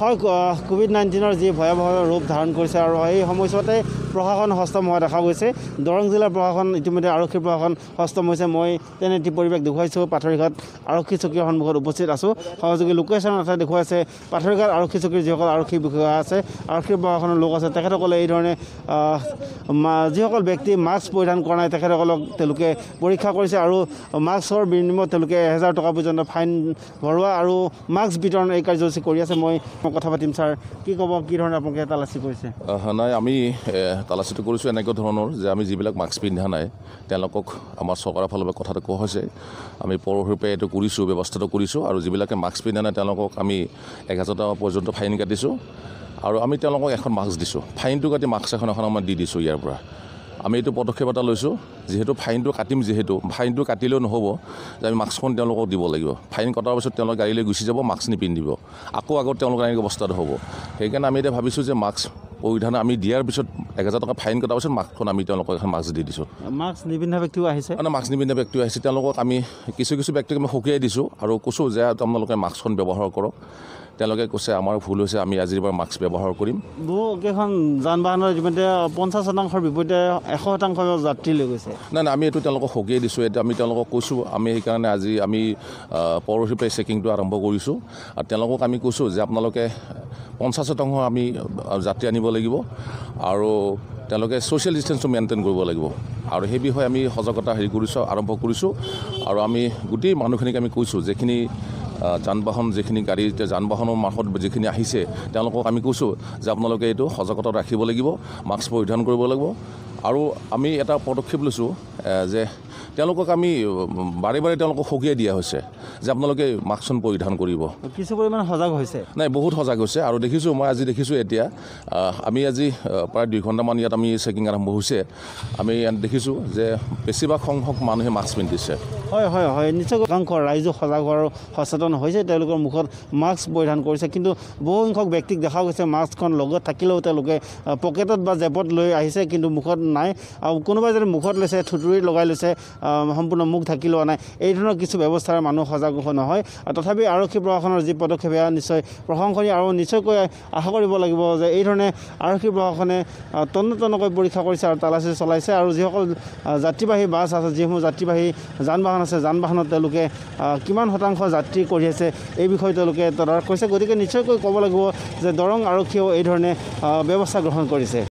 হয় কোভিড-19 যি ভয়াবহ ৰূপ ধাৰণ কৰিছে আৰু এই সময়ছোৱাতে প্ৰশাসন হস্তম হোৱা দেখা গৈছে। দৰং জিলাৰ প্ৰশাসন ইতিমধ্যে আৰক্ষী প্ৰশাসন হস্তম হৈছে। মই তেনে এটি পৰিৱেশ দেখুৱাইছোঁ। পাথৰীঘাট আৰক্ষী চকীৰ সন্মুখত উপস্থিত আছোঁ। সহযোগী লোকেশ্যন এটা দেখুৱাইছে পাথৰীঘাট আৰক্ষী চকীৰ যিসকল আৰক্ষী বিষয়া আছে, আৰক্ষী প্ৰশাসনৰ লোক আছে, তেখেতসকলে এই ধৰণে যিসকল ব্যক্তি মাস্ক পৰিধান কৰা নাই তেখেতসকলক তেওঁলোকে পৰীক্ষা কৰিছে আৰু মাস্কৰ বিনিময়ত তেওঁলোকে 1000 টকা পৰ্যন্ত ফাইন ভৰোৱা আৰু মাস্ক বিতৰণ এই কাৰ্যসূচী কৰি আছে। মই কথা পাতিম। ছাৰ, কি ক'ব, কি ধৰণে আপোনালোকে তালাচী কৰিছে? নাই, আমি তালাচীটো কৰিছোঁ এনেকুৱা ধৰণৰ যে আমি যিবিলাক মাস্ক পিন্ধা নাই তেওঁলোকক আমাৰ চৰকাৰৰ ফালৰ পৰা কথাটো কোৱা হৈছে। আমি পৌৰসভাৰ এইটো কৰিছোঁ, ব্যৱস্থাটো কৰিছোঁ আৰু যিবিলাকে মাস্ক পিন্ধা নাই তেওঁলোকক আমি 1000 টকা পৰ্যন্ত ফাইন কাটিছোঁ আৰু আমি তেওঁলোকক এখন মাস্ক দিছোঁ। ফাইনটো কাটি মাস্ক এখন আমাৰ দি দিছোঁ। ইয়াৰ পৰা আমি এইটো পদক্ষেপ এটা লৈছোঁ, যিহেতু ফাইনটো কাটিম, যিহেতু ফাইনটো কাটিলেও নহ'ব যে আমি মাস্কখন তেওঁলোকক দিব লাগিব। ফাইন কটাৰ পিছত তেওঁলোকে গাড়ীলৈ গুচি যাব, মাস্ক নিপিন্ধিব, আকৌ আগত তেওঁলোকৰ এনেকৈ অৱস্থাটো হ'ব। সেইকাৰণে আমি এতিয়া ভাবিছোঁ যে মাস্ক পৰিধান আমি দিয়াৰ পিছত 1000 টকা ফাইন কটাৰ পিছত মাস্কখন আমি তেওঁলোকক এখন মাস্ক দি দিছোঁ। মাস্ক নিপিন্ধা ব্যক্তিও আহিছে, মানে মাস্ক নিপিন্ধা ব্যক্তিও আহিছে। তেওঁলোকক আমি কিছু ব্যক্তিক আমি সকীয়াই দিছোঁ আৰু কৈছোঁ যে আপোনালোকে মাস্কখন ব্যৱহাৰ কৰক। তেওঁলোকে কৈছে আমাৰ ভুল হৈছে, আমি আজিৰ পৰা মাস্ক ব্যৱহাৰ কৰিম। বহুকেইখন যান বাহনৰ ইতিমধ্যে 50% বিপৰীতে 100% যাত্ৰী লৈ গৈছে। নাই, আমি এইটো তেওঁলোকক সকীয়াই দিছোঁ। এতিয়া আমি তেওঁলোকক কৈছোঁ, আমি সেইকাৰণে আজি আমি পৌৰসভাৰ চেকিংটো আৰম্ভ কৰিছোঁ আৰু তেওঁলোকক আমি কৈছোঁ যে আপোনালোকে 50% আমি যাত্ৰী আনিব লাগিব আৰু তেওঁলোকে ছ'চিয়েল ডিষ্টেঞ্চটো মেইনটেইন কৰিব লাগিব আৰু সেই বিষয়ে আমি সজাগতা আৰম্ভ কৰিছোঁ আৰু আমি গোটেই মানুহখিনিক আমি কৈছোঁ, যিখিনি যান বাহন, যিখিনি গাড়ী যান বাহনৰ মাৰ্ফত যিখিনি আহিছে তেওঁলোকক আমি কৈছোঁ যে আপোনালোকে এইটো সজাগতা ৰাখিব লাগিব, মাস্ক পৰিধান কৰিব লাগিব। আৰু আমি এটা পদক্ষেপ লৈছোঁ যে তেওঁলোকক আমি বাৰে তেওঁলোকক সকীয়াই দিয়া হৈছে যে আপোনালোকে মাস্কখন পৰিধান কৰিব। কিছু পৰিমাণে সজাগ হৈছে? নাই, বহুত সজাগ হৈছে আৰু দেখিছোঁ, মই আজি দেখিছোঁ এতিয়া আমি আজি প্ৰায় 2 ঘণ্টামান ইয়াত আমি চেকিং আৰম্ভ হৈছে। আমি ইয়াত দেখিছোঁ যে বেছিভাগ সংখ্যক মানুহে মাস্ক পিন্ধিছে। হয়, নিশ্চয় একাংশ ৰাইজো সজাগ আৰু সচেতন হৈছে, তেওঁলোকৰ মুখত মাস্ক পৰিধান কৰিছে। কিন্তু বহু সংখ্যক ব্যক্তিক দেখা গৈছে মাস্কখন লগত থাকিলেও তেওঁলোকে পকেটত বা জেপত লৈ আহিছে, কিন্তু মুখত নাই। আৰু কোনোবাই যদি মুখত লৈছে, থুতুৰি লগাই লৈছে, সম্পূৰ্ণ মুখ ঢাকি লোৱা নাই। এই ধৰণৰ কিছু ব্যৱস্থাৰে মানুহ সজাগ নহয়। তথাপি আৰক্ষী প্ৰশাসনৰ যি পদক্ষেপ এয়া নিশ্চয় প্ৰশংসনীয় আৰু নিশ্চয়কৈ আশা কৰিব লাগিব যে এই ধৰণে আৰক্ষী প্ৰশাসনে তন্নকৈ পৰীক্ষা কৰিছে আৰু তালাচী চলাইছে আৰু যিসকল যাত্ৰীবাহী বাছ আছে, যিসমূহ যাত্ৰীবাহী যান বাহন আছে, যান বাহনত তেওঁলোকে কিমান শতাংশ যাত্ৰী কঢ়িয়াইছে এই বিষয়ে তেওঁলোকে তদাৰক কৰিছে। গতিকে নিশ্চয়কৈ ক'ব লাগিব যে দৰং আৰক্ষীয়েও এই ধৰণে ব্যৱস্থা গ্ৰহণ কৰিছে।